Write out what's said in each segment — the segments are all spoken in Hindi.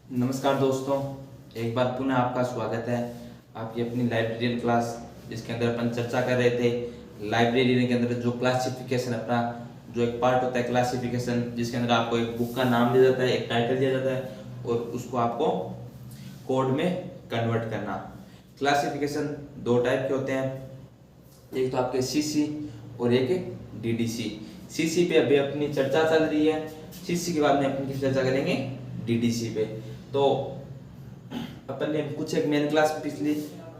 नमस्कार दोस्तों, एक बार पुनः आपका स्वागत है आपकी अपनी लाइब्रेरियन क्लास, जिसके अंदर अपन चर्चा कर रहे थे लाइब्रेरियन के अंदर जो क्लासिफिकेशन अपना जो एक पार्ट होता है क्लासिफिकेशन, जिसके अंदर आपको एक बुक का नाम दिया जाता है, एक टाइटल दिया जाता है और उसको आपको कोड में कन्वर्ट करना। क्लासिफिकेशन दो टाइप के होते हैं, एक तो आपके सीसी और एक डीडीसी। सीसी पे अभी अपनी चर्चा चल रही है, सीसी के बाद में अपनी चर्चा करेंगे डीडीसी पे। तो अपन ने कुछ एक मेन क्लास पिछली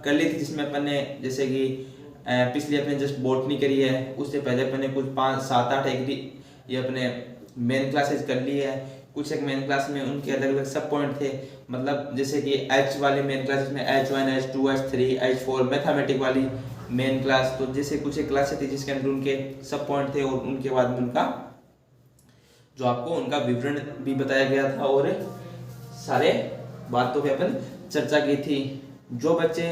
कर ली थी, जिसमें अपन ने जैसे कि पिछली अपने जस्ट बॉटनी करी है, उससे पहले अपन ने कुछ 5, 7, 8 एग्री ये अपने मेन क्लासेज कर ली है। कुछ एक मेन क्लास में उनके अलग अलग सब पॉइंट थे, मतलब जैसे कि एच वाले मेन क्लासेस में H1 H2 H3 H4 mathematic वाली मेन क्लास, तो जैसे कुछ एक क्लासेस थी जिसके अंदर उनके सब पॉइंट थे और उनके बाद में उनका जो आपको उनका विवरण भी बताया गया था और सारे बातों पे अपन चर्चा की थी। जो बच्चे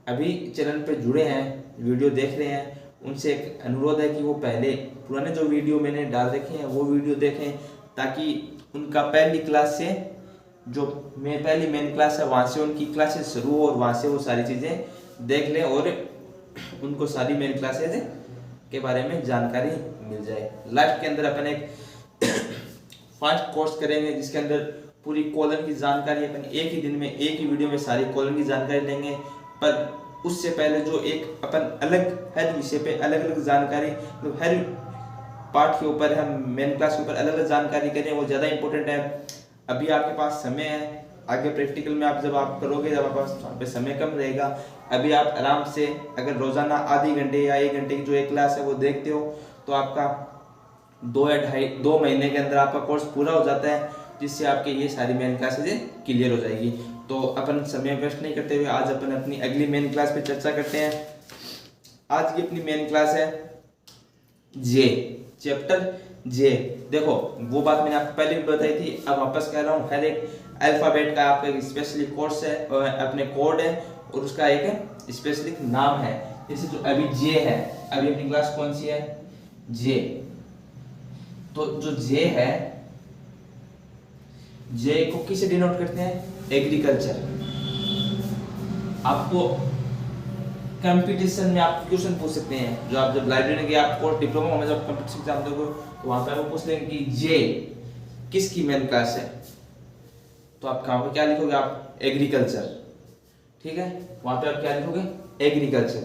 अभी चैनल पे जुड़े हैं, वीडियो देख रहे हैं, उनसे एक अनुरोध है कि वो पहले पुराने जो वीडियो मैंने डाल रखे हैं वो वीडियो देखें, ताकि उनका पहली क्लास से जो पहली मेन क्लास है वहाँ से उनकी क्लासेस शुरू हो और वहाँ से वो सारी चीज़ें देख लें और उनको सारी मेन क्लासेज के बारे में जानकारी मिल जाए। लास्ट के अंदर अपन एक फास्ट कोर्स करेंगे, जिसके अंदर पूरी कॉलम की जानकारी अपन एक ही दिन में एक ही वीडियो में सारी कॉलम की जानकारी लेंगे। पर उससे पहले जो एक अपन अलग हर विषय पे अलग अलग जानकारी, तो हर पार्ट के ऊपर हम मेन क्लास के ऊपर अलग अलग जानकारी करें, वो ज़्यादा इंपॉर्टेंट है। अभी आपके पास समय है, आगे प्रैक्टिकल में जब आप करोगे, जब आपके पास वहाँ पे समय कम रहेगा, अभी आप आराम से अगर रोजाना आधे घंटे या 1 घंटे की जो एक क्लास है वो देखते हो, तो आपका 2 महीने के अंदर आपका कोर्स पूरा हो जाता है, जिससे आपके ये सारी मेन क्लासेज क्लियर हो जाएगी। तो अपन समय वेस्ट नहीं करते हुए आज अपन अपनी अगली मेन क्लास पे चर्चा करते हैं। आज की अपनी मेन क्लास है जे, चैप्टर जे। देखो वो बात मैंने आपको पहले भी बताई थी, अब वापस कह रहा हूँ। हर एक अल्फाबेट का आपका एक स्पेशली कोर्स है, अपने कोड है और उसका एक स्पेशली नाम है। जैसे जो अभी जे है, अभी अपनी क्लास कौन सी है? जे। तो जो जे है, जे को किसे डिनोट करते हैं? एग्रीकल्चर। आपको कंपटीशन में आप क्वेश्चन पूछ सकते हैं, जो आप जब लाइब्रेरी के आपको डिप्लोमा में जब कंपटीशन एग्जाम दोगे तो वहां पे आपको पूछ लेंगे कि जे किसकी मेन क्लास है, तो आप कहां पे क्या लिखोगे? आप एग्रीकल्चर। ठीक है, वहां पे आप क्या लिखोगे? एग्रीकल्चर।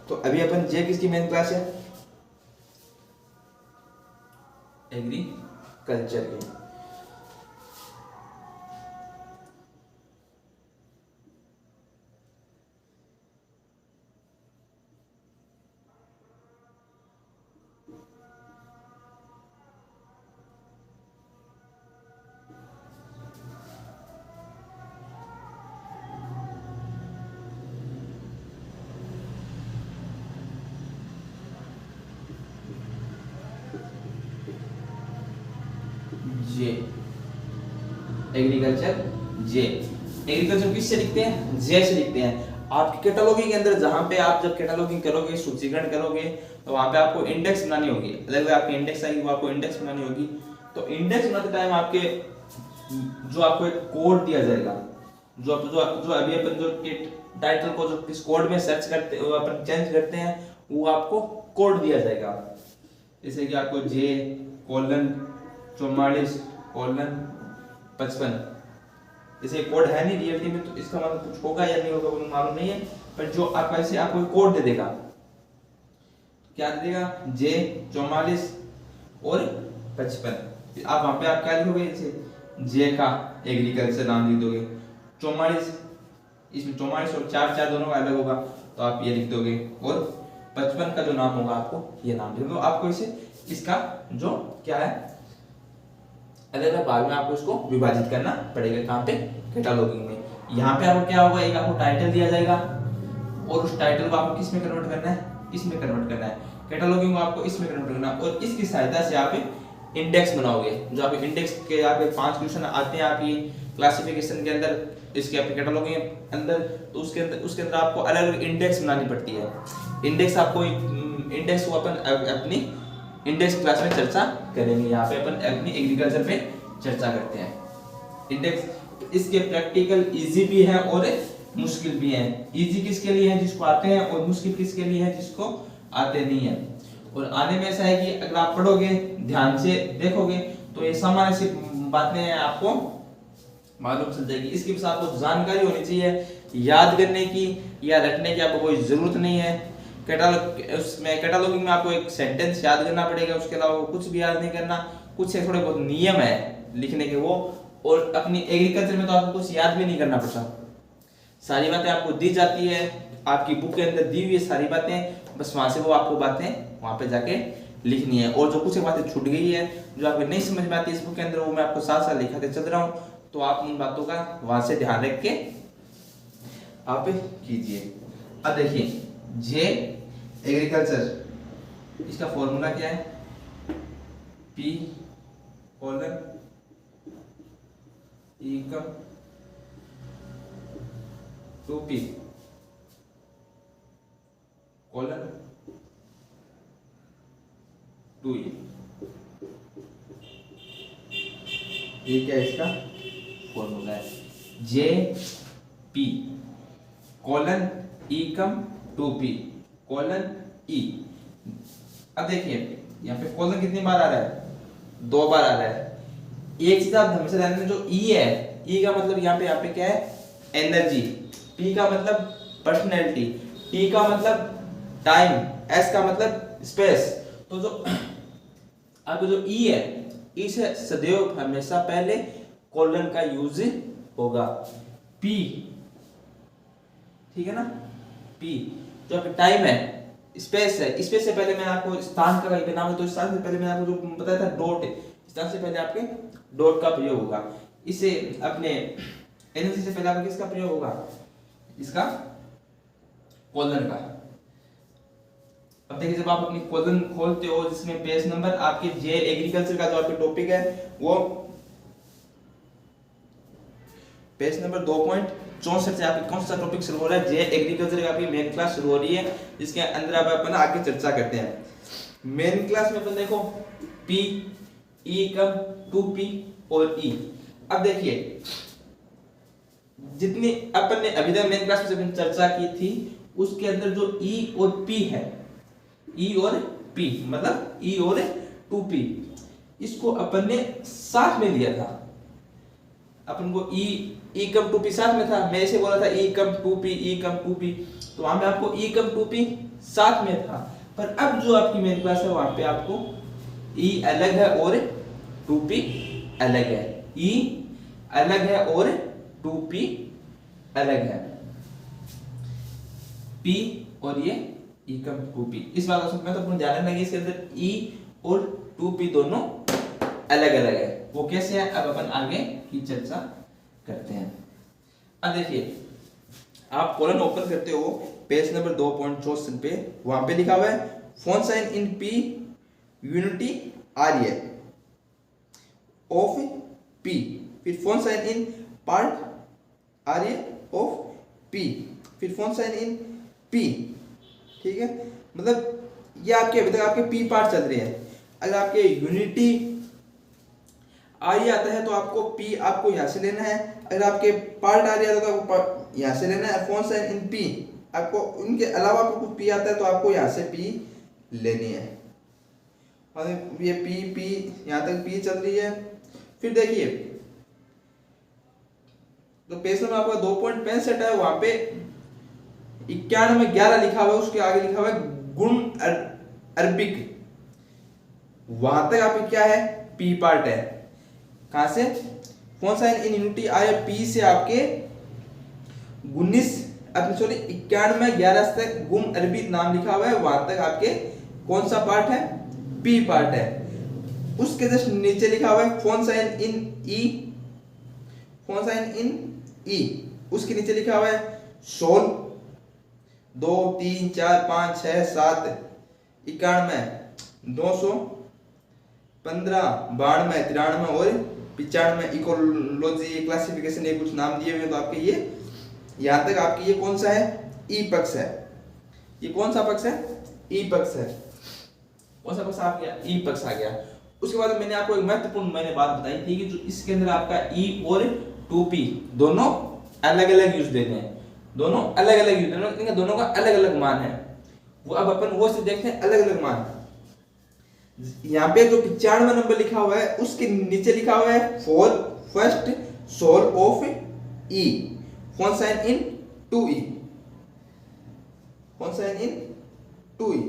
तो अभी अपन जे किसकी मेन क्लास है? एग्रीकल्चर की। जे एग्रीकल्चर, जे। एग्रीकल्चर किससे लिखते हैं? जे से लिखते हैं। आपकी कैटलॉगिंग के अंदर जहां पे आप जब कैटलॉगिंग करोगे, सूचीकरण करोगे, तो वहां पे आपको इंडेक्स बनानी होगी, अलग अलग आपकी इंडेक्स आएगी, वो आपको इंडेक्स बनानी होगी। तो इंडेक्स बनाते टाइम आपके जो आपको एक कोड दिया जाएगा, जो जो अभी अपन जो टाइटल को जो किस कोड में सर्च करते अपन चेंज करते हैं, वो आपको कोड दिया जाएगा। जैसे कि आपको J:44:55। जैसे कोड है नहीं रियलिटी में, तो इसका मतलब कुछ होगा या नहीं होगा वो मालूम नहीं है, पर जो आपको ऐसे आपको कोड दे देगा, क्या दे देगा? J:44:55। आप वहां पे आप क्या लिखोगे? जैसे जे का एग्रीकल्चर नाम लिख दोगे, 44, इसमें 44 और 4 दोनों का अलग होगा, तो आप ये लिख दोगे, और 55 का जो नाम होगा आपको ये नाम लिख दो। आपको इसे इसका जो क्या है अलग अलग भाग में आपको इसको विभाजित करना पड़ेगा। कहाँ पे? कैटलॉगिंग में। यहाँ पे आपको क्या होगा? एक आपको टाइटल दिया जाएगा और उस टाइटल को आपको किस में कन्वर्ट करना है? इसमें कन्वर्ट करना है। कैटलॉगिंग को आपको इसमें कन्वर्ट करना है और इसकी सहायता से आप इंडेक्स बनाओगे। जो आप इंडेक्स के आपके 5 क्वेश्चन आते हैं आपकी क्लासिफिकेशन के अंदर, इसके आपके कैटलॉगिंग के अंदर, तो उसके अंदर आपको अलग अलग इंडेक्स बनानी पड़ती है। इंडेक्स आपको इंडेक्स को अपन अपनी इंडेक्स क्लास में चर्चा करेंगे। यहाँ पे अपन अपनी एग्रीकल्चर पे चर्चा करते हैं। इंडेक्स इसके प्रैक्टिकल इजी भी है और मुश्किल भी है। इजी किसके लिए है? जिसको आते हैं, और मुश्किल किसके लिए है? जिसको आते नहीं है। और आने में ऐसा है कि अगर आप पढ़ोगे, ध्यान से देखोगे, तो ये सामान्य सी बातें हैं, आपको मालूम चल जाएगी। इसके साथ आपको जानकारी होनी चाहिए, याद करने की या रटने की आपको कोई जरूरत नहीं है। कैटालॉगिंग में आपको एक सेंटेंस याद करना पड़ेगा, उसके अलावा कुछ भी याद नहीं करना। कुछ थोड़े बहुत नियम है लिखने के वो, और अपनी एग्रीकल्चर में तो आपको कुछ याद भी नहीं करना पड़ता। सारी बातें आपको दी जाती है, आपकी बुक के अंदर दी हुई है सारी बातें, बस वहां से वो आपको बातें वहां पे जाके लिखनी है। और जो कुछ बातें छूट गई है, जो आपको नहीं समझ में आती है इस बुक के अंदर, वो मैं आपको साथ साथ लिखाते चल रहा हूँ, तो आप उन बातों का वहां से ध्यान रख के आप कीजिए। अब देखिए, जे एग्रीकल्चर, इसका फॉर्मूला क्या है? P colon equal to P colon to E। ये क्या इसका फॉर्मूला है? J P colon E come to P colon E. अब देखिए यहाँ पे कोलन कितनी बार आ रहा है? 2 बार आ रहा है। एक चीज आप हमेशा ध्यान रखना, जो ई है, ई का मतलब यहाँ पे क्या है? एनर्जी। पी का मतलब पर्सनैलिटी, टी का मतलब टाइम, एस का मतलब स्पेस। तो जो आपको जो ई है, ई से सदैव हमेशा पहले कोलन का यूज होगा। पी, ठीक है ना? पी जो आपका टाइम है, स्पेस है, स्पेस से पहले मैं आपको स्थान का कहीं नाम है, तो स्थान से पहले मैंने आपको जो बताया था डॉट, स्थान से पहले आपके डॉट का प्रयोग होगा। इसे अपने एनर्जी से पहले आपका किसका प्रयोग होगा? इसका कोलन का। अब देखिए, जब आप अपनी कोलन खोलते हो जिसमें पेज नंबर आपके जे एग्रीकल्चर का जो आपके टॉपिक है वो पेज नंबर 2.64 से आपकी कौन सा टॉपिक शुरू हो रहा है? जे एग्रीकल्चर का आपकी मेन क्लास शुरू हो रही है, जिसके अंदर अब अपन आगे चर्चा करते हैं। मेन क्लास में अपन देखो P, E come to P और ई। अब देखिए, जितनी अपन ने अभी तक मेन क्लास में चर्चा की थी, उसके अंदर जो ई और पी है, ई और पी मतलब ई और 2p, इसको अपन ने साथ में लिया था। अपन को ई कम 2p साथ में था, मैं ऐसे बोला था ई कम 2p, ई कम 2p, तो वहां पे आपको ई कम 2p साथ में था। पर अब जो आपकी मेन क्लास है वहां पे आपको ई अलग है और 2p अलग है, ई अलग है और 2p अलग है। p और ये ई कम 2p, इस बात को मैं तो अपन ध्यान रखना कि इसके अंदर ई और 2p दोनों अलग अलग है। वो कैसे है अब अपन आगे की चर्चा करते हैं। अब देखिए, आप कॉलम ओपन करते हो पेज नंबर 2.64 पे, वहां पे लिखा हुआ है phone sign in P unity area of P, फिर phone sign in part area of P, फिर फोन साइन इन पी। ठीक है, मतलब ये आपके अभी तक आपके पी पार्ट चल रहे हैं। अगर आपके यूनिटी आर्य आता है तो आपको पी आपको यहां से लेना है, अगर आपके पार्ट आर्य आता है तो आपको यहां से लेना है। फोन साइन इन पी, आपको उनके अलावा आपको कुछ पी आता है तो आपको यहां से पी लेनी है। और ये पी यहां तक पी चल रही है। फिर देखिए, तो पेज में आपका 2.65 है, वहां पे 91 में 11 लिखा हुआ है, उसके आगे लिखा हुआ है गुण अरबिक, वहां तक आपके क्या है? पी पार्ट है। कहां से? फोन साइन इन यूनिटी आया पी से आपके 91 में 11 तक गुम अरबी नाम लिखा हुआ है, वहां तक आपके कौन सा पार्ट है? पी पार्ट है। उसके जस्ट नीचे लिखा हुआ है phone sign in E, phone sign in E, उसके नीचे लिखा हुआ है 16 2 3 4 5 6 7 91 215 92 93 और 95 इकोलॉजी क्लासिफिकेशन ये कुछ नाम दिए हुए हैं। तो आपके ये यहां तक आपकी ये कौन सा है? ई पक्ष है। ये कौन सा पक्ष है? ई पक्ष है। कौन सा पक्ष आ गया? ई पक्ष आ गया। उसके बाद मैंने आपको एक महत्वपूर्ण बात बताई थी कि जो इसके अंदर आपका ई और 2p दोनों अलग अलग यूज देने हैं, दोनों अलग अलग यूज देने हैं, इनका दोनों का अलग अलग मान है। वो अब अपन वो से देखते हैं अलग अलग मान। यहाँ पे जो 95 नंबर लिखा हुआ है उसके नीचे लिखा हुआ है for first sole of E phone sign in 2e, phone sign in 2e।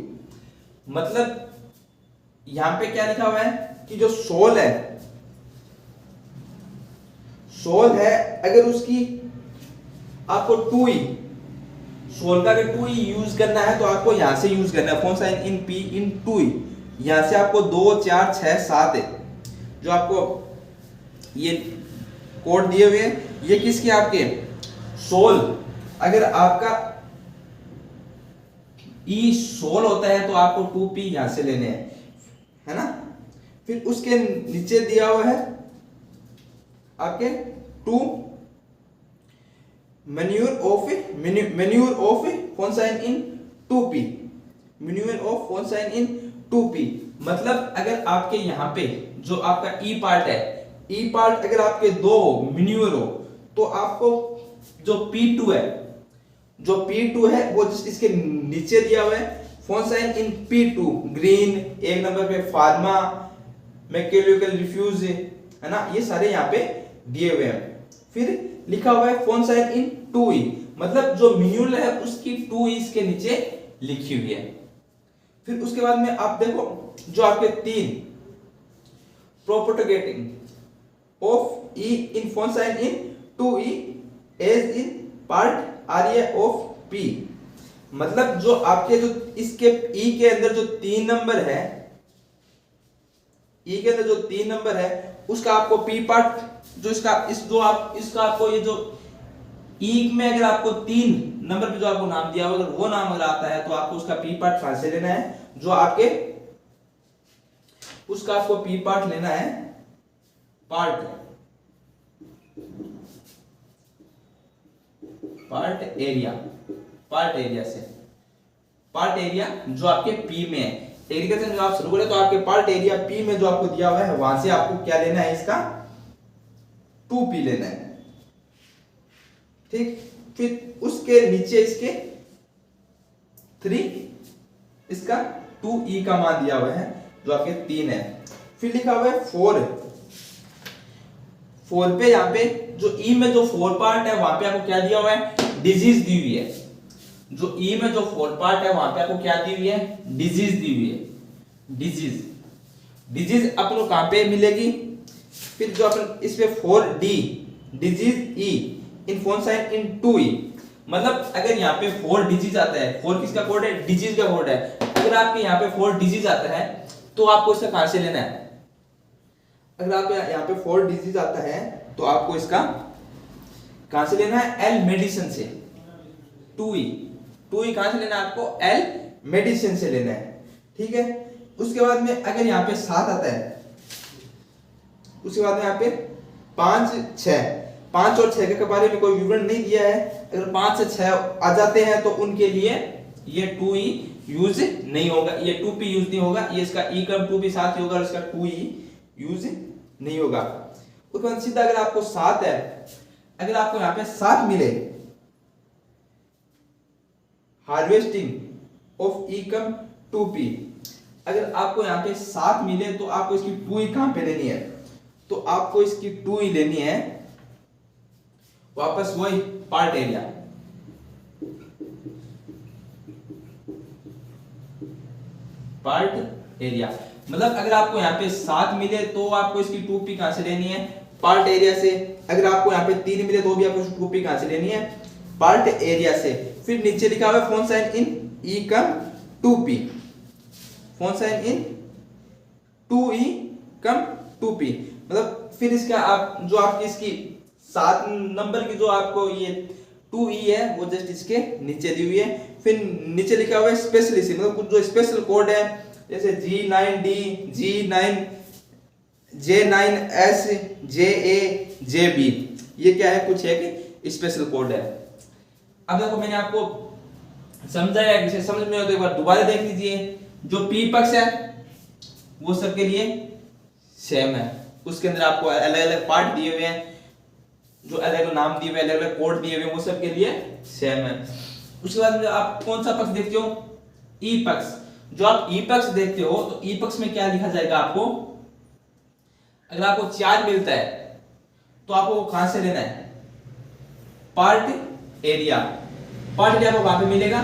मतलब यहां पे क्या लिखा हुआ है कि जो सोल है, सोल है अगर उसकी आपको 2e, सोल का अगर 2e यूज करना है तो आपको यहां से यूज करना है phone sign in p in 2e। यहां से आपको 2 4 6 7 है जो आपको ये कोड दिए हुए हैं, ये किसके आपके सोल। अगर आपका ई सोल होता है तो आपको 2p यहां से लेने हैं, है ना। फिर उसके नीचे दिया हुआ है आपके 2 manure of phone sign in 2p, manure of phone sign in 2p। मतलब अगर आपके यहां पे जो आपका ई पार्ट है, ई पार्ट अगर आपके 2 मैन्यूर हो तो आपको जो P2 है, जो P2 है वो इसके नीचे दिया हुआ है phone sign in P2 green, एक नंबर पे फार्मा, मैकेनिकल रिफ्यूज, है ना, ये सारे यहाँ पे दिए हुए हैं। फिर लिखा हुआ है फोन साइन इन 2e, मतलब जो म्यूल है उसकी 2e इसके नीचे लिखी हुई है। फिर उसके बाद में आप देखो जो आपके 3 propagating of e in phone sign in 2e as in part are of p। मतलब जो आपके जो इसके e के अंदर जो 3 नंबर है, e के अंदर जो 3 नंबर है उसका आपको p पार्ट जो इसका इस जो आप इसका आपको ये जो e में अगर आपको 3 नंबर पे जो आपको नाम दिया होगा अगर वो नाम अगर आता है तो आपको उसका p पार्ट कहां से लेना है, जो आपके उसका आपको p पार्ट लेना है पार्ट एरिया से, पार्ट एरिया जो आपके P में है। एग्रीकल्चर जो आप शुरू करें तो आपके पार्ट एरिया P में जो आपको दिया हुआ है वहां से आपको क्या लेना है, इसका 2p लेना है, ठीक। फिर उसके नीचे इसके 3 इसका 2e का मान दिया हुआ है जो आपके 3 है। फिर लिखा हुआ है 4 पे यहाँ पे जो e में जो 4 पार्ट है वहां पे आपको क्या दिया हुआ है, डिजीज दी हुई है। जो e में जो 4 पार्ट है वहां पे आपको क्या दी हुई है, डिजीज दी हुई है। डिजीज अपन को कहां पे मिलेगी, फिर जो अपन इस पे 4d disease e in phone sign in 2e। मतलब अगर यहाँ पे 4 डिजीज आता है, 4 किसका कोड है, डिजीज का कोड है। अगर आपके यहाँ पे 4 डिजीज आता है तो आपको इसका कहां से लेना है, अगर आप यहाँ पे 4 डिजीज आता है तो आपको इसका कहां से लेना है, एल मेडिसिन से। 2e कहां से लेना है आपको, एल मेडिसिन से लेना है, ठीक है। उसके बाद में अगर यहाँ पे 7 आता है, उसके बाद में यहाँ पे 5 और 6 के बारे में कोई विवरण नहीं दिया है। अगर 5 से 6 आ जाते हैं तो उनके लिए ये 2e यूज नहीं होगा, ये 2p यूज नहीं होगा, ये इसका e कम 2p साथ ही होगा और इसका 2e यूज नहीं होगा। उसके बाद सीधा अगर आपको 7 है, अगर आपको यहाँ पे 7 मिले, harvesting of E come 2p, अगर आपको यहाँ पे 7 मिले तो आपको इसकी 2e कहां पे लेनी है, तो आपको इसकी 2e लेनी है वापस वही पार्ट एरिया, मतलब अगर आपको यहाँ पे 7 मिले तो आपको इसकी 2p कहां से लेनी है, पार्ट एरिया से। अगर आपको यहाँ पे 3 मिले तो भी आपको 2p कहां से लेनी है, पार्ट एरिया से। फिर नीचे लिखा हुआ है phone sign in e come 2p, phone sign in 2e come 2p। मतलब फिर इसका आप जो आपकी इसकी 7 नंबर की जो आपको ये 2e है वो जस्ट इसके नीचे दी हुई है। फिर नीचे लिखा हुआ है स्पेशलिस्ट, मतलब कुछ जो स्पेशल कोड है जैसे G9D, G9, J9S, JA, JB, ये क्या है, कुछ एक स्पेशल कोड है। अब देखो मैंने आपको समझाया, किसी समझ में हो तो एक बार दोबारा देख लीजिए। जो p पक्ष है वो सबके लिए सेम है, उसके अंदर आपको अलग अलग पार्ट दिए हुए हैं। जो अलग अलग नाम दिए हुए, अलग अलग कोड दिए हुए, वो सब के लिए सेम है। उसके बाद में आप कौन सा पक्ष देखते हो? ई पक्ष। जो आप ई पक्ष देखते हो तो ई पक्ष में क्या लिखा जाएगा आपको? अगर आपको चार्ज मिलता है तो आपको कहां से लेना है? Part area. पार्ट एरिया आपको कहां पे मिलेगा?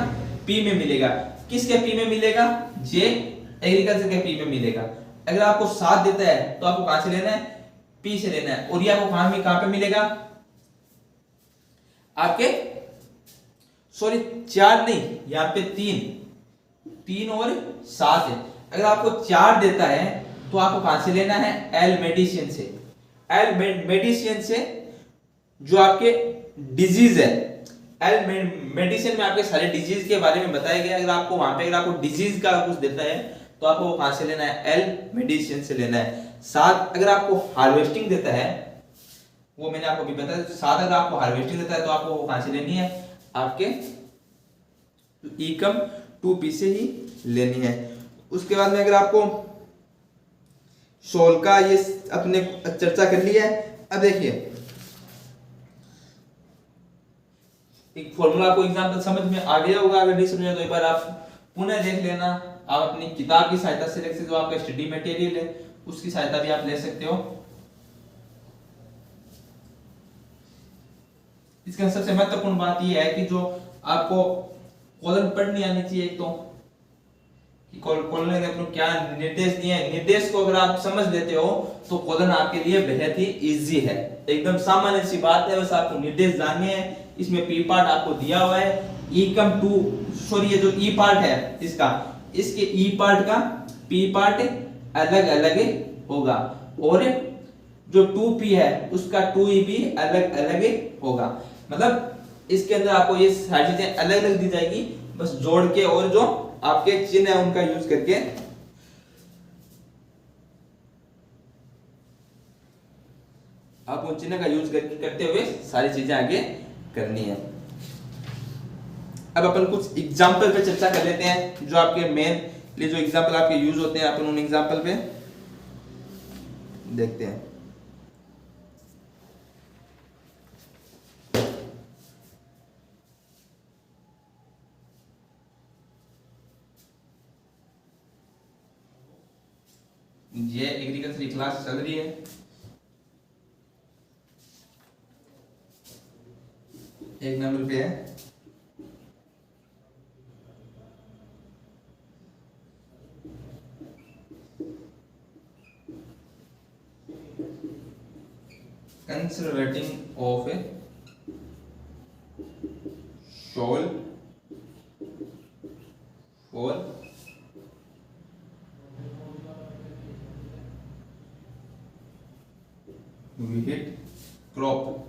पी में मिलेगा। किसके पी में मिलेगा? जे एग्रीकल्चर के पी में मिलेगा। अगर आपको 7 देता है तो आपको कहां से लेना है? पी से लेना है। और ये आपको कहां पे मिलेगा? आपके सॉरी 4 नहीं, यहां पे 3 और 7 है। अगर आपको 4 देता है तो आपको कहां से लेना है? एल मेडिसिन से। एल मेडिसिन से जो आपके डिजीज है, एल मेडिसिन में आपके सारे डिजीज के बारे में बताया गया। अगर आपको वहां पे अगर आपको डिजीज का कुछ देता है तो आपको कहां से लेना है? एल मेडिसिन से लेना है। 7 अगर आपको हार्वेस्टिंग देता है, वो मैंने आपको भी बताया, 7 अगर आपको हार्वेस्टिंग देता है तो आपको कहां से लेनी है? आपके इकम 2p से ही लेनी है। उसके बाद में अगर आपको सोल का ये अपने चर्चा कर लिया है। अब देखिए एक फॉर्मूला को एग्जांपल समझ में आ गया होगा, अगर नहीं समझे तो एक बार आप पुनः देख लेना। आप अपनी किताब की सहायता से देख सकते हो, आपका स्टडी मटेरियल है उसकी सहायता भी आप ले सकते हो। इसका सबसे महत्वपूर्ण बात यह है कि जो आपको कॉलम पढ़नी आनी चाहिए। एक तो कि कॉलम के अपने क्या निर्देश दिए हैं, निर्देश को अगर आप समझ लेते हो तो कॉलम आपके लिए बेहद ही इजी है। एकदम सामान्य सी बात है, बस आपको निर्देश जानने हैं। इसमें पी पार्ट आपको दिया हुआ है। इकम 2 सॉरी ये जो ई पार्ट है इसके ई पार्ट का पी पार्ट अलग अलग होगा और जो 2p है उसका 2e भी अलग अलग होगा। मतलब इसके अंदर आपको ये सारी चीजें अलग अलग दी जाएगी, बस जोड़ के और जो आपके चिन्ह है उनका यूज करके आप उन चिन्ह का यूज करते हुए सारी चीजें आगे करनी है। अब अपन कुछ एग्जाम्पल पे चर्चा कर लेते हैं, जो आपके मेन लिए जो एग्जाम्पल आपके यूज होते हैं, अपन उन एग्जाम्पल पे देखते हैं। ये एग्रीकल्चर की क्लास चल रही है। एक नंबर पे है conserving of a soil for wheat crop.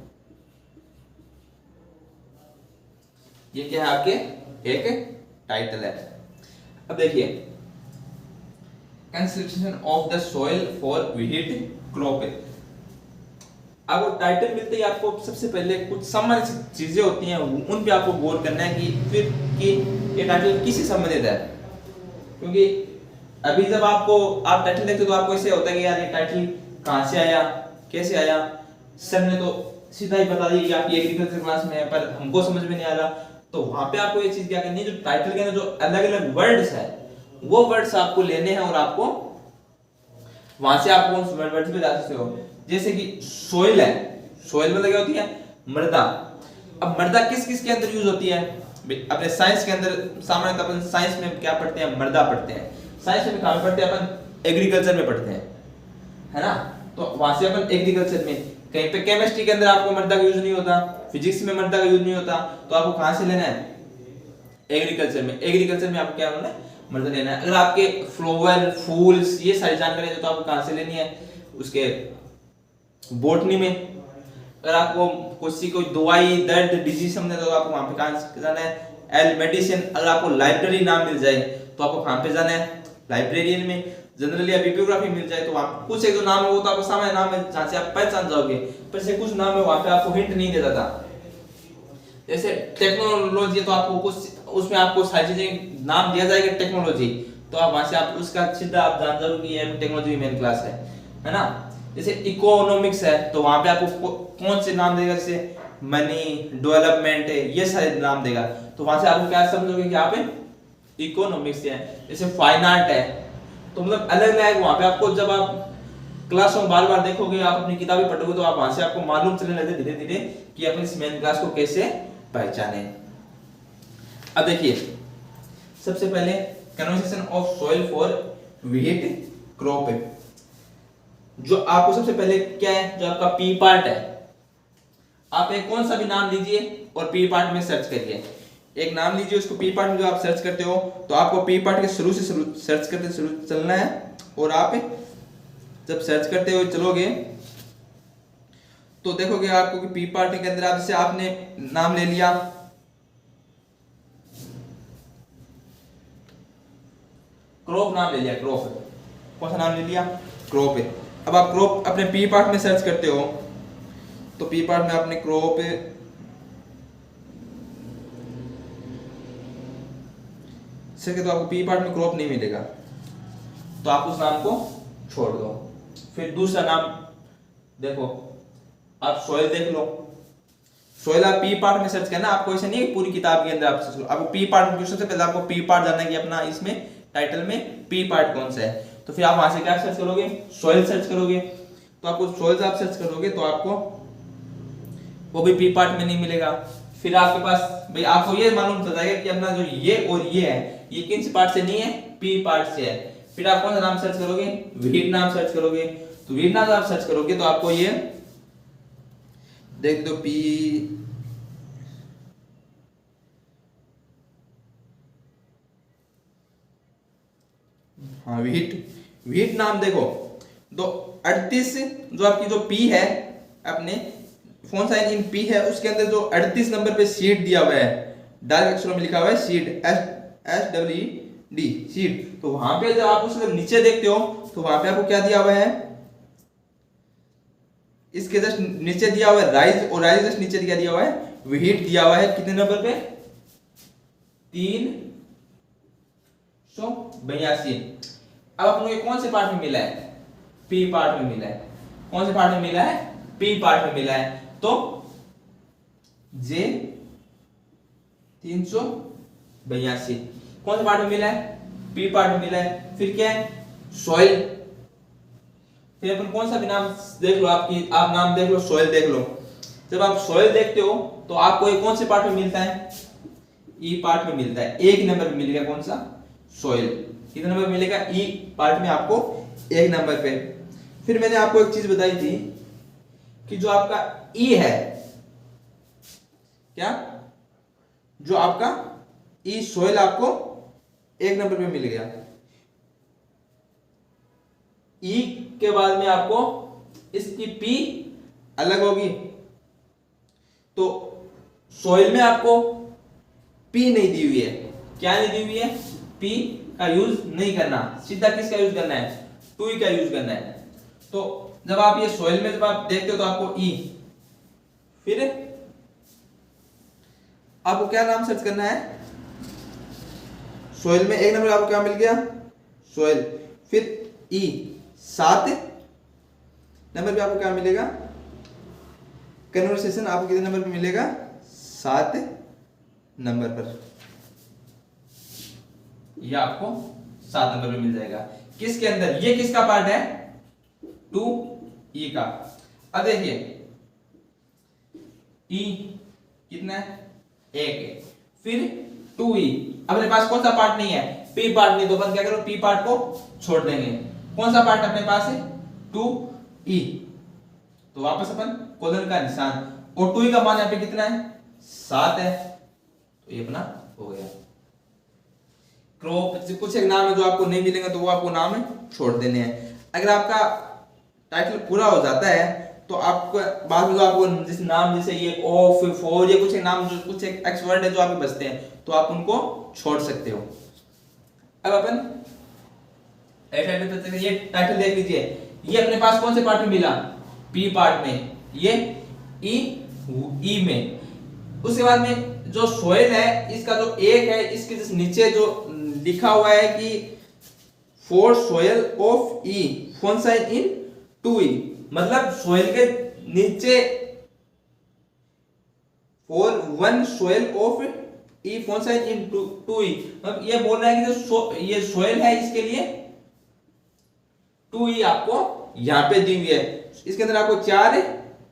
ये क्या है आपके एक टाइटल है। अब देखिए conservation of the soil for wheat crop. आपको टाइटल मिलते ही आपको सबसे पहले कुछ सामान्य चीजें होती हैं उन पे आपको गौर करना है कि फिर कि ये टाइटल किससे संबंधित है। क्योंकि अभी जब आप टाइटल देखते हो तो आपको ऐसे होता है कि यार ये टाइटल कहां से आया, कैसे आया। सर ने तो सीधा ही बता दिया कि आप ये एग्रीकल्चर क्लास में है, पर हमको समझ में नहीं आ रहा। तो वहां पे आपको ये चीज क्या करनी है, जो टाइटल के अंदर जो अलग अलग वर्ड्स है वो वर्ड्स आपको लेने हैं और आपको वहां से आपको उन वर्ड्स पे जा सकते हो। जैसे कि सोइल है, सोइल मतलब क्या होती है? मृदा। अब मृदा किस किस के अंदर यूज होती है? अपने साइंस के अंदर सामान्यतः अपन साइंस में क्या पढ़ते हैं? मृदा पढ़ते हैं। साइंस में कहां पढ़ते हैं? अपन एग्रीकल्चर में पढ़ते हैं, है ना। तो वहां से अपन एग्रीकल्चर में, कहीं पे केमिस्ट्री के अंदर आपको मृदा का यूज नहीं होता, फिजिक्स में मृदा का यूज नहीं होता, तो आपको कहां से लेना है? एग्रीकल्चर में। एग्रीकल्चर में आपको क्या लेना है? मृदा लेना है। अगर आपके फ्लावर फूल्स ये सारी जानकारी है तो आपको कहां से लेनी है? उसके बोटनी में। अगर आपको कोई दवाई दर्द डिजीज समझना है तो आपको वहां पे कहां जाना है? L medicine. अगर आपको लाइब्रेरी नाम मिल जाए तो आपको कहां पे जाना है? लाइब्रेरियन में। जनरली या बिब्लियोग्राफी मिल जाए तो वहां कुछ एक जो नाम है वो तो आपको सामान्य नाम है जहां से आप पहचान जाओगे, पर से कुछ नाम है वहां पे आपको हिंट नहीं देता था। जैसे टेक्नोलॉजी, तो आपको कुछ उसमें आपको सारी चीजें नाम दिया जाएगा टेक्नोलॉजी, तो आप वहां से आप उसका सीधा आप जान जाओगे कि ये टेक्नोलॉजी मेन क्लास है ना। जैसे इकोनॉमिक्स है तो वहां पे आपको कौन से नाम देगा, जैसे मनी, डेवलपमेंट है, ये सारे नाम देगा। तो वहां से आपको क्या समझोगे कि यहाँ पे इकोनॉमिक्स है। जैसे फाइन आर्ट है तो मतलब अलग अलग, वहां पे आपको जब आप क्लासों में बार बार देखोगे, आप अपनी किताबें पढ़ोगे तो आप वहां से आपको मालूम चलने लगे धीरे धीरे कि अपनी इस मेन क्लास को कैसे पहचाने। अब देखिए सबसे पहले conversation of soil for wheat crop है। जो आपको सबसे पहले क्या है, जो आपका पी पार्ट है, आप एक कौन सा भी नाम लीजिए और पी पार्ट में सर्च करिए। एक नाम लीजिए, उसको पी पार्ट में जो आप सर्च करते हो तो आपको पी पार्ट के शुरू से सर्च करते शुरू चलना है। और आप जब सर्च करते हुए चलोगे तो देखोगे आपको कि पी पार्ट के अंदर आप जैसे आपने नाम ले लिया क्रॉप, नाम ले लिया क्रॉप, कौन सा नाम ले लिया, क्रॉप है। अब आप क्रॉप अपने पी पार्ट में सर्च करते हो तो पी पार्ट में आपने क्रॉप सर्च तो आपको पी पार्ट में क्रॉप नहीं मिलेगा, तो आप उस नाम को छोड़ दो। फिर दूसरा नाम देखो, आप सॉइल देख लो। सॉइल आप पी पार्ट में सर्च करना, आपको ऐसे नहीं पूरी किताब के अंदर आप सर्च करो, आपको पी पार्ट में सबसे पहले आपको पी पार्ट जानना है कि अपना इसमें टाइटल में पी पार्ट कौन सा है। तो फिर आप वहां से क्या सर्च करोगे, सॉइल सर्च करोगे। तो आपको सॉइल आप सर्च करोगे तो आपको वो भी पी पार्ट में नहीं मिलेगा। फिर आपके पास भाई आपको ये मालूम चल जाएगा कि अपना जो ये और ये है ये किन से पार्ट से नहीं है, पी पार्ट से है। फिर आप कौन सा नाम सर्च करोगे, व्हीट नाम सर्च करोगे। तो व्हीट नाम आप सर्च करोगे तो आपको ये देख दो पी, हाँ व्हीट नाम देखो तो 38 जो आपकी जो पी है अपने फोन साइन इन पी है उसके अंदर जो 38 नंबर पे सीड दिया हुआ है, डार्क अक्षरों में लिखा हुआ है सीड, SEED सीड। तो वहां पे जब आप उसके नीचे देखते हो तो वहां पे आपको क्या दिया हुआ है, इसके जस्ट नीचे दिया हुआ है राइज, और राइज जस्ट नीचे क्या दिया हुआ है, व्हीट दिया हुआ है। कितने नंबर पे, 382। अब अपन को कौन से पार्ट में मिला है, पी पार्ट में मिला है। कौन से पार्ट में मिला है, पी पार्ट में मिला है। तो जे 382 कौन से पार्ट में मिला है, पी पार्ट में मिला है। फिर क्या है, सॉइल। फिर अपन कौन सा भी नाम देख लो, आप नाम देख लो, सॉइल देख लो। जब आप सॉइल देखते हो तो आपको ये कौन से पार्ट में मिलता है, ई पार्ट में मिलता है। एक नंबर पे मिलेगा कौन सा, सॉइल। कितने नंबर मिलेगा, ई पार्ट में आपको 1 नंबर पे। फिर मैंने आपको एक चीज बताई थी कि जो आपका ई है, क्या, जो आपका ई सॉइल आपको 1 नंबर पे मिल गया। ई के बाद में आपको इसकी पी अलग होगी, तो सॉइल में आपको पी नहीं दी हुई है। क्या नहीं दी हुई है, पी का यूज नहीं करना, सीधा किसका यूज करना है, टू का यूज करना है। तो जब आप ये सॉइल में जब आप देखते हो तो आपको ई, फिर आपको क्या नाम सर्च करना है, सॉइल में 1 नंबर आपको क्या मिल गया, सॉइल। फिर ई 7 नंबर पे आपको क्या मिलेगा, कन्वर्सेशन। आपको कितने नंबर पे मिलेगा, 7 नंबर पर, ये आपको 7 नंबर पे मिल जाएगा। किसके अंदर, ये किसका पार्ट है, 2E का। अब देखिए E कितना है, 1 है। फिर 2E, अपने पास कौन सा पार्ट नहीं है, P पार्ट नहीं, तो अपन क्या करो, P पार्ट को छोड़ देंगे। कौन सा पार्ट अपने पास है, 2E, तो वापस अपन कोलन का निशान, और 2E का मान यहाँ पे कितना है, 7 है, तो ये अपना हो गया। क्रॉप कुछ एक नाम है जो आपको नहीं मिलेगा तो वो आपको नाम है छोड़ देने हैं। अगर आपका टाइटल पूरा हो जाता है तो आपको बाद में जो आपको जिस नाम जैसे ये ऑफ, फॉर, ये कुछ एक नाम, जो कुछ एक एक्स वर्ड है जो आपके बचते हैं तो आप उनको छोड़ सकते हो। अब अपन ये टाइटल देख लीजिए, ये अपने पास कौन से पार्ट में मिला, पी पार्ट में, ये ई में। उसके बाद में जो सॉइल है इसका जो 1 है, इसके जिस नीचे जो लिखा हुआ है कि for soil of E phone sign in 2E, मतलब सोयल के नीचे for one soil of E phone size in two E, मतलब ये बोल रहा है कि जो ये सोयल है इसके लिए 2e आपको यहां पे दी हुई है, इसके अंदर आपको 4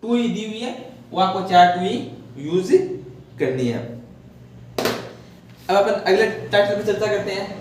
2e दी हुई है, वो आपको 4 2e यूज करनी है। अब अपन अगले टाइटल पे चर्चा करते हैं।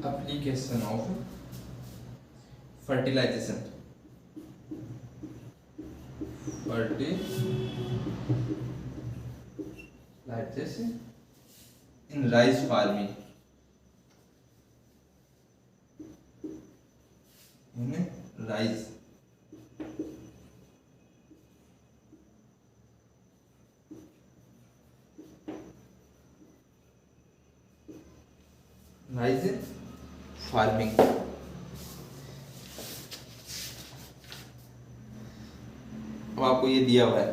Application of fertilization in rice farming, rice farming. अब आपको ये दिया हुआ है।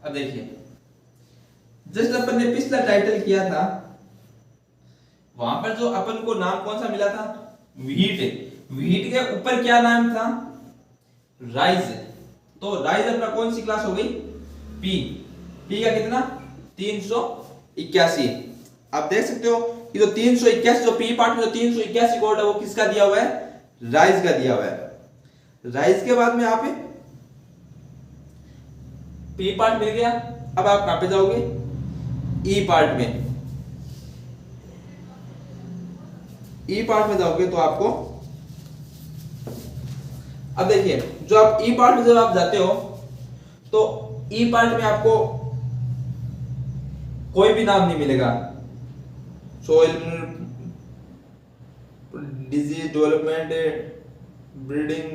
अब देखिए जस्ट अपन ने पिछला टाइटल किया था, वहां पर जो अपन को नाम कौन सा मिला था, व्हीट। व्हीट के ऊपर क्या नाम था, राइस। तो राइस अपना कौन सी क्लास हो गई, पी। पी का कितना 381। आप देख सकते हो कि जो 381 जो पी पार्ट में जो 381 कोड है वो किसका दिया हुआ है, राइस का दिया हुआ है। राइस के बाद में यहाँ पे पी पार्ट मिल गया। अब आप कहां पे जाओगे, ई पार्ट में। ई पार्ट में जाओगे तो आपको, अब देखिए जो आप ई पार्ट में जब आप जाते हो तो ई पार्ट में आपको कोई भी नाम नहीं मिलेगा। Soil disease development, breeding,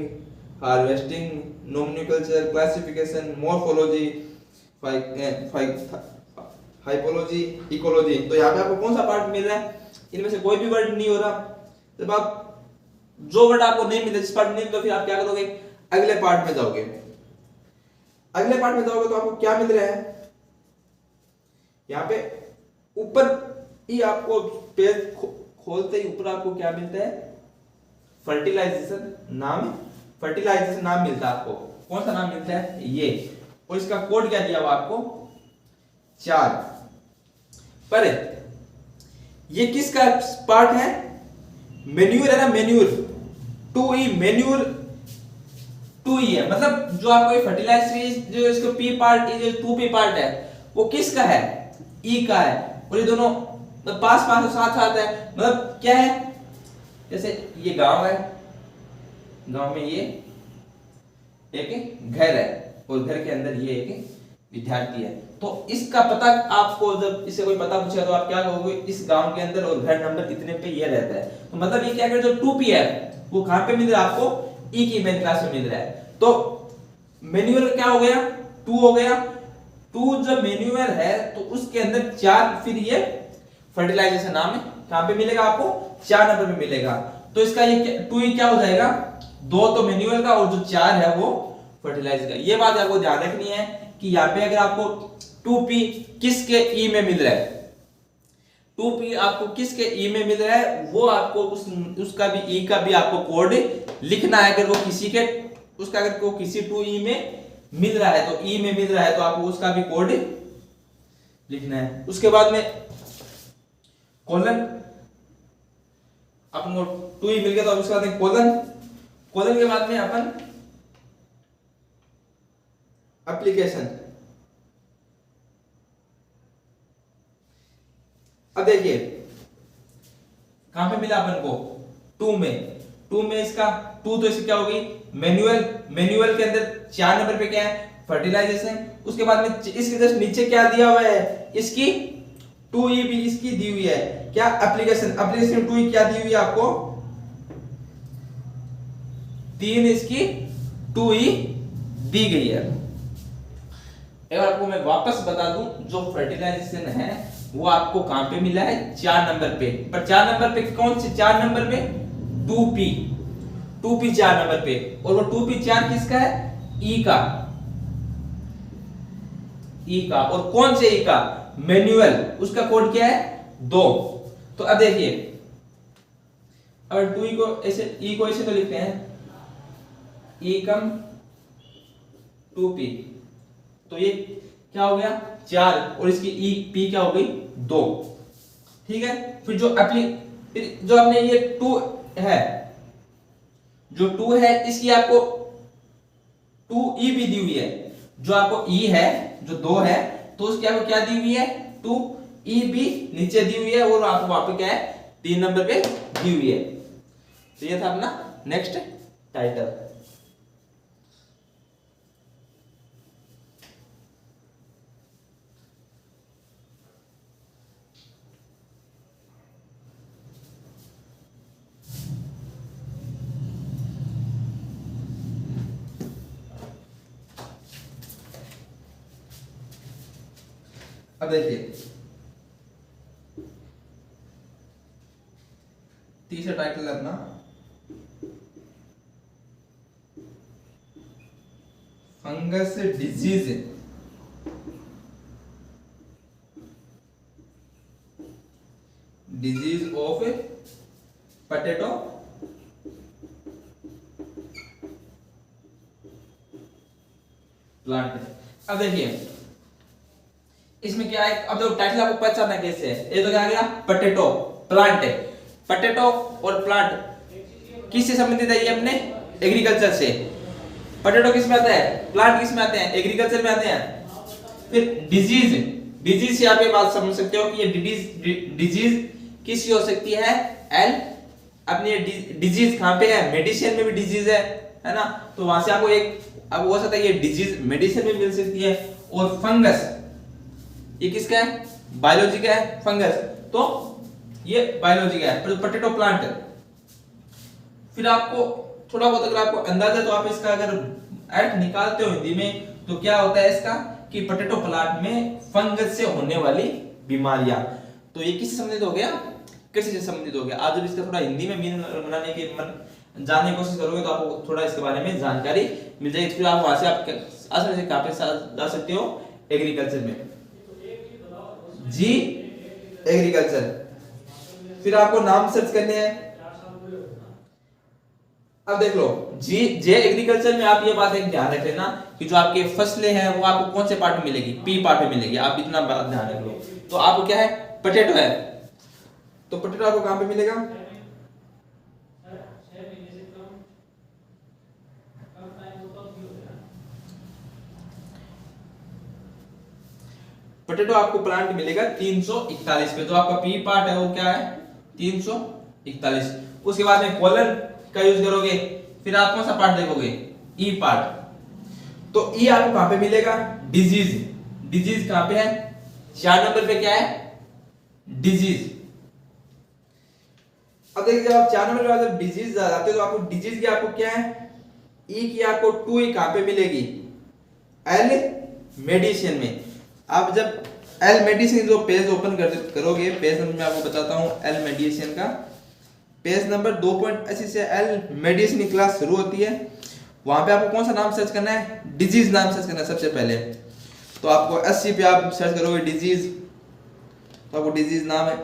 harvesting, nomenclature, classification, morphology, hypology, ecology. तो यहाँ पे आपको कौन सा पार्ट मिल रहा है, इनमें से कोई भी वर्ड नहीं हो रहा। जब आप जो वर्ड आपको नहीं मिले, जिस पार्ट में नहीं, तो फिर आप क्या करोगे, अगले पार्ट में जाओगे। अगले पार्ट में जाओगे तो आपको क्या मिल रहा है, यहाँ पे ऊपर ही आपको पेज खोलते ही ऊपर आपको क्या मिलता है, फर्टिलाइजेशन नाम, फर्टिलाइजेशन नाम मिलता है आपको। कौन सा नाम मिलता है, ये। और इसका कोड क्या दिया हुआ आपको, 4। पर ये किसका पार्ट है, मेन्यूर है ना, मेन्यूर 2e, मेन्यूर 2e है। मतलब जो आपको ये फर्टिलाइजर जो इसको पी पार्ट, ये जो 2p पार्ट है वो किसका है, ई का है। और ये दोनों पास पास साथ साथ है। मतलब क्या है, जैसे ये गांव है, गांव में ये एक घर है और घर के अंदर ये एक विद्यार्थी है। तो इसका पता आपको, जब इससे कोई पता पूछेगा तो आप क्या कहोगे, इस गांव के अंदर और घर नंबर इतने पे ये रहता है। तो मतलब ये क्या कर, जो 2p है वो कहां पे मिल रहा है आपको, ई की मेन क्लास में मिल रहा है। तो मैन्युअल क्या हो गया, 2 हो गया। 2 जब मैन्युअल है तो उसके अंदर 4, फिर ये फर्टिलाइजेशन नाम है, कहां पे मिलेगा आपको, 4 नंबर पे मिलेगा। तो इसका ये 2e क्या हो जाएगा, 2 तो मैन्युअल का और जो 4 है वो फर्टिलाइजर का। ये बात आपको ध्यान रखनी है कि यहाँ पे अगर आपको 2p किसके ई में मिल रहा है, 2p आपको किसके ई में मिल रहा है, वो आपको उसका भी ई का भी आपको कोड लिखना है। अगर वो किसी के उसका अगर को किसी 2e में मिल रहा है तो ई में मिल रहा है तो आपको उसका भी कोड लिखना है। उसके बाद में कोलन, अपन को 2e मिल गया तो उसके बाद में कोलन, कोलन के बाद में अपन एप्लीकेशन। अब देखिए कहां पे मिला अपन को, 2 में। 2 में इसका 2 तो इसकी क्या होगी, मैन्युअल। मैन्युअल के अंदर 4 नंबर पे क्या है, फर्टिलाइजेशन। उसके बाद में इसके जस्ट नीचे क्या दिया हुआ है, इसकी 2e भी इसकी दी हुई है। क्या एप्लीकेशन, एप्लीकेशन 2 क्या दी हुई है आपको, 3 इसकी 2 ही दी गई है। एक बार आपको मैं वापस बता दूं, जो फर्टिलाइजेशन है वो आपको कहां पे मिला है, 4 नंबर पे। पर 4 नंबर पे कौन से 4 नंबर पे, 2p 4 नंबर पे। और वो 2p4 किसका है, ई का, ई का। और कौन से ई का, मैनुअल, उसका कोड क्या है 2। तो अब देखिए, अगर 2 को ऐसे, ई को ऐसे तो लिखते हैं ई कम 2p, तो ये क्या हो गया 4, और इसकी ई पी क्या हो गई 2। ठीक है, फिर जो आपने ये 2 है, जो 2 है इसकी आपको 2e भी दी हुई है। जो आपको e है, जो 2 है, तो उसकी आपको क्या दी हुई है 2e भी नीचे दी हुई है, और आपको वहां पे क्या है 3 नंबर पे दी हुई है। तो ये था अपना नेक्स्ट टाइटल। अब देखिए तीसरा टाइटल है अपना fungus disease, disease of potato plant. अब देखिए इसमें क्या है, अब देखो टाइटल आपको पहचानना कैसे है। ये तो क्या आ गया, पोटैटो प्लांट है। पोटैटो और प्लांट किससे संबंधित है, ये अपने एग्रीकल्चर से। पोटैटो किस में आता है, प्लांट किस में आते हैं, एग्रीकल्चर में आते हैं। फिर डिजीज, डिजीज से आप ये बात समझ सकते हो कि ये डिजीज किसकी हो सकती है, एल। अपनी डिजीज कहां पे है, मेडिसिन में भी डिजीज है ना, तो वहां से आपको एक अब हो सकता है ये डिजीज मेडिसिन में मिल सकती है। और फंगस ये किसका है, बायोलॉजी का है फंगस, तो ये बायोलॉजी का है पोटैटो प्लांट। फिर आपको थोड़ा बहुत अगर आपको अंदाजा, तो आप इसका अगर अर्थ निकालते हो हिंदी में, तो क्या होता है इसका कि पोटैटो प्लांट में फंगस से होने वाली बीमारियां। तो ये किससे संबंधित हो गया, कृषि से संबंधित हो गया। आप जब इसका थोड़ा हिंदी में मीनिंग बनाने की जानने की कोशिश करोगे, तो आपको थोड़ा इसके बारे में जानकारी मिल जाएगी। फिर आप वहां से आप आसानी से कहां पे जा सकते हो, एग्रीकल्चर में, जी एग्रीकल्चर। फिर आपको नाम सर्च करने हैं। अब देख लो जी जे एग्रीकल्चर में आप ये बात एक ध्यान रख लेना कि जो आपके फसलें हैं वो आपको कौन से पार्ट में मिलेगी, पी पार्ट में मिलेगी। आप इतना बात ध्यान रख लो। तो आपको क्या है, पोटैटो है, तो पोटैटो आपको कहां पे मिलेगा, पोटैटो आपको प्लांट मिलेगा 341 पे। जो आपका पी पार्ट है वो क्या है 341। उसके बाद में कॉलन का यूज करोगे, फिर आप कौन सा पार्ट देखोगे, ई पार्ट। तो ई आपको कहां पे मिलेगा, डिजीज, डिजीज कहां पे है 4 नंबर पे क्या है, डिजीज। अब देखिए जब आप 4 नंबर पे डिजीज आते हो, तो आपको डिजीज की आपको क्या है, ई की आपको 2 ई कहां पे मिलेगी, एल मेडिसिन में। आप जब एल मेडिसिन जो पेज ओपन करोगे, पेज नंबर मैं आपको बताता हूं, एल मेडिसिन का पेज नंबर 2.80 से एल मेडिसिन की क्लास शुरू होती है। वहां पे आपको कौन सा नाम सर्च करना है, डिजीज नाम सर्च करना है सबसे पहले। तो आपको 80 पे आप सर्च करोगे डिजीज, तो आपको डिजीज नाम है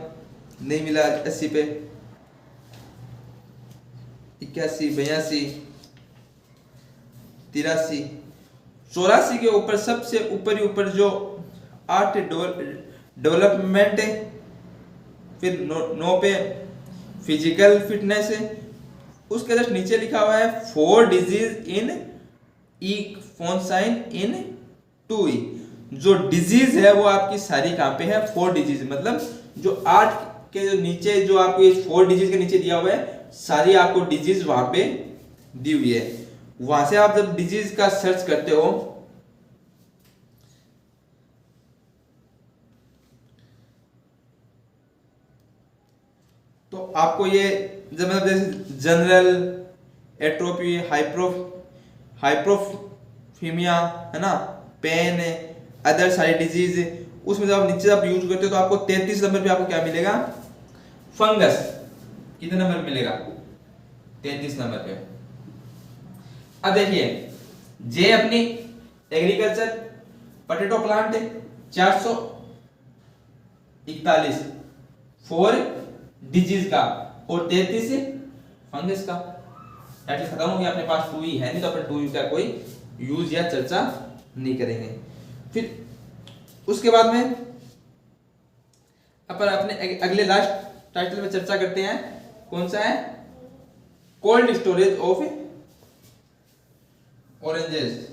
नहीं मिला 80 पे, 81, 82, 83, 84 के ऊपर सबसे ऊपर ही ऊपर जो 8 डेवलपमेंट है, फिर 9 पे फिजिकल फिटनेस है, उसके जस्ट नीचे लिखा हुआ है 4 disease in E phone sign in 2 E. जो डिजीज है वो आपकी सारी कहां पे है, 4 डिजीज, मतलब जो 8 के जो नीचे जो आपको ये 4 डिजीज के नीचे दिया हुआ है, सारी आपको डिजीज वहां पे दी हुई है। वहां से आप जब डिजीज का सर्च करते हो, तो आपको ये जब मतलब जैसे जनरल एट्रोपी, हाइप्रोफीमिया है ना, पेन, अदर सारी डिजीज, उसमें जब आप नीचे आप यूज करते हो तो आपको 33 नंबर पे आपको क्या मिलेगा, फंगस। कितने नंबर मिलेगा, 33 नंबर पे। अब देखिए जे अपनी एग्रीकल्चर पोटैटो प्लांट है 441 4 डिजीज का और 33 फंगस का। टाइटल खत्म हो गया, अपने पास 2 ही है नहीं तो अपन 2 का कोई यूज या चर्चा नहीं करेंगे। फिर उसके बाद में अपन अपने अगले लास्ट टाइटल में चर्चा करते हैं, कौन सा है, कोल्ड स्टोरेज ऑफ ऑरेंजेस।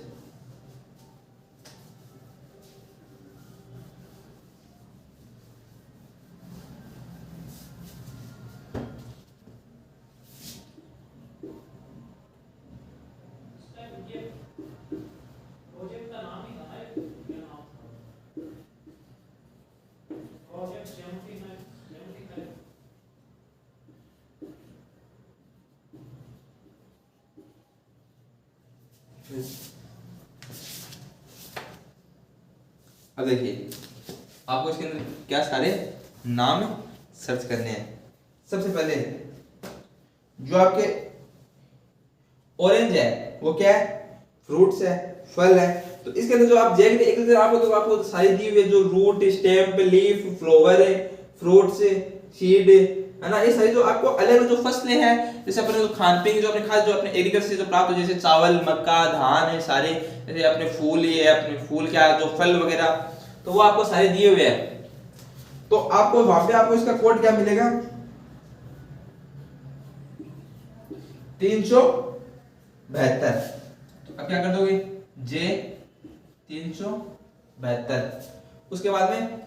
अब देखिए आपको इसके अंदर क्या सारे नाम सर्च करने हैं। सबसे पहले जो आपके ऑरेंज है वो क्या है, फ्रूट्स है, फल है। तो इसके अंदर जो आप देखेंगे एक नजर आपको सारी दी हुई है, जो रूट, स्टेम, लीफ, फ्लावर है, फ्रूट्स, सीड है ना, ये सारी जो आपको अलग जो फसलें हैं, जैसे अपने जो खान पीन जो अपने खास जो अपने एग्रीकल्चर से जो प्राप्त हो, जैसे चावल, मक्का, धान है सारे, जैसे अपने फूल, ये अपने फूल क्या जो फल वगैरह, तो वो आपको सारे दिए हुए हैं। तो आपको वहां पे आपको इसका कोड क्या मिलेगा, 372। तो अब क्या कर दोगे, जे 372। उसके बाद में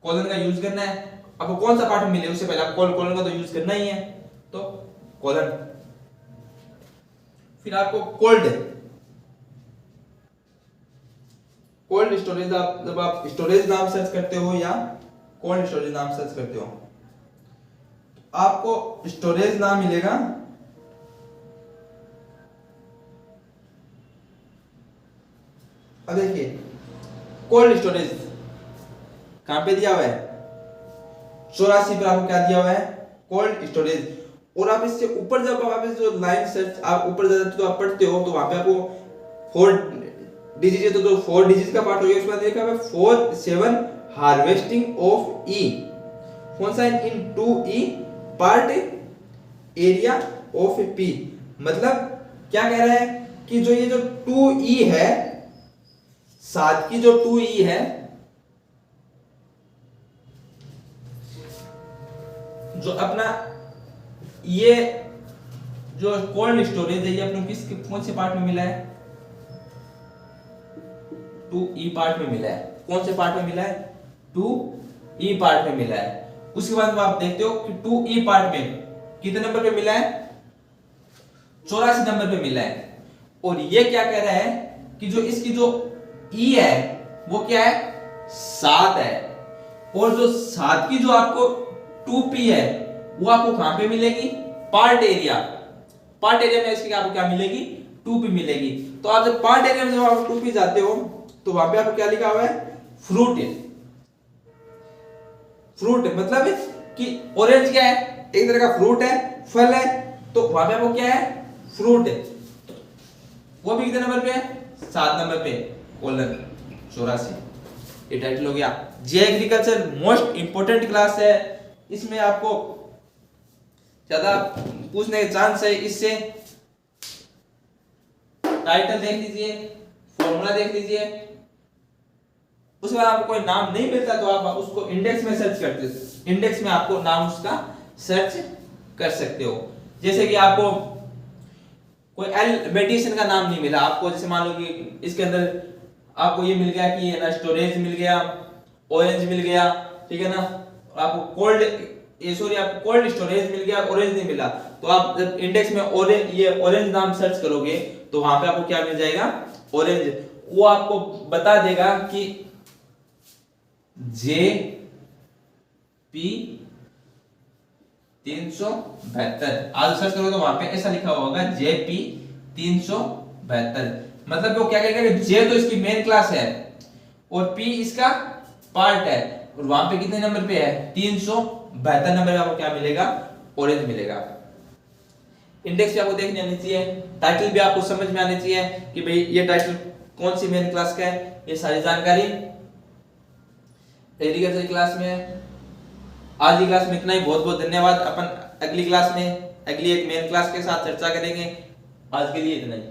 कॉलन का यूज करना है। आपको कौन सा पार्ट मिले उससे पहले आप कॉलन का तो यूज करना ही है, तो कॉलन। फिर आपको कोल्ड स्टोरेज, जब आप स्टोरेज नाम सर्च करते हो या कोल्ड स्टोरेज नाम सर्च करते हो, आपको स्टोरेज नाम मिलेगा, अब देखिए कोल्ड स्टोरेज कहां पे दिया हुआ है, 84 पर आपको क्या दिया हुआ है, कोल्ड स्टोरेज। और आप इससे ऊपर जब आप जो लाइन सर्च आप ऊपर जाते हो तो आप पढ़ते हो, तो वहां पे आपको 4 डिजिट, तो जो 4 डिजिट का पार्ट हो गया उसमें देखा है 47 हार्वेस्टिंग ऑफ ई, कौन सा इन 2E part area of P. मतलब क्या कह रहा है कि जो ये जो 2E है, 7 की जो 2E है, जो अपना ये जो कोल्ड स्टोरेज है, ये अपने किस कौन से पार्ट में मिला है, 2E पार्ट में मिला है। कौन से पार्ट में मिला है, 2E पार्ट में मिला है। उसके बाद आप देखते हो कि 2E पार्ट में कितने नंबर पे मिला है, 84 नंबर पे मिला है। और ये क्या कह रहा है कि जो इसकी जो E है वो क्या है, 7 है। और जो 7 की जो आपको 2P है वो आपको कहां पे मिलेगी, पार्ट एरिया में इसकी आपको क्या मिलेगी, 2P मिलेगी। तो आप जब पार्ट एरिया में जब आप 2P जाते हो तो वहां पे आपको क्या लिखा हुआ है, फ्रूट मतलब कि ऑरेंज क्या है, एक तरह का फ्रूट है, फल है, तो वहां पे आपको क्या है, फ्रूट है। वो भी कितने नंबर पे है, 7 नंबर पे, कोलन 84। ये टाइटल हो गया। जे एग्रीकल्चर मोस्ट इंपोर्टेंट क्लास है, इसमें आपको ज्यादा पूछने के चांस है। इससे टाइटल देख लीजिए, फॉर्मूला देख लीजिए, उसके बाद आपको कोई नाम नहीं मिलता तो आप उसको इंडेक्स में सर्च करते हो, इंडेक्स में आपको नाम उसका सर्च कर सकते हो। जैसे कि आपको कोई एल मेडिसिन का नाम नहीं मिला आपको, जैसे मान लो कि इसके अंदर आपको ये मिल गया कि ना स्टोरेज मिल गया, ऑरेंज मिल गया, ठीक है ना, आपको आपको कोल्ड स्टोरेज मिल गया, ऑरेंज नहीं मिला, तो आप जब इंडेक्स में ऑरेंज नाम सर्च करोगे तो वहां पे आपको क्या मिल जाएगा, ऑरेंज। वो आपको बता देगा कि JP 372। आज सर्च करो तो वहां पे ऐसा लिखा हुआ होगा JP 372। मतलब वो क्या कहेगा कि J तो इसकी मेन क्लास है और P इसका पार्ट है, और वहां पे कितने नंबर पे है 372 नंबर पे आपको क्या मिलेगा, ऑरेंज मिलेगा। इंडेक्स भी आपको देखने आनी चाहिए, टाइटल भी आपको समझ में आनी चाहिए कि भाई ये टाइटल कौन सी मेन क्लास का है, ये सारी जानकारी एग्रीकल्चर क्लास में है। आज की क्लास में इतना ही, बहुत बहुत धन्यवाद। अपन अगली क्लास में अगली एक मेन क्लास के साथ चर्चा करेंगे। आज के लिए इतना ही।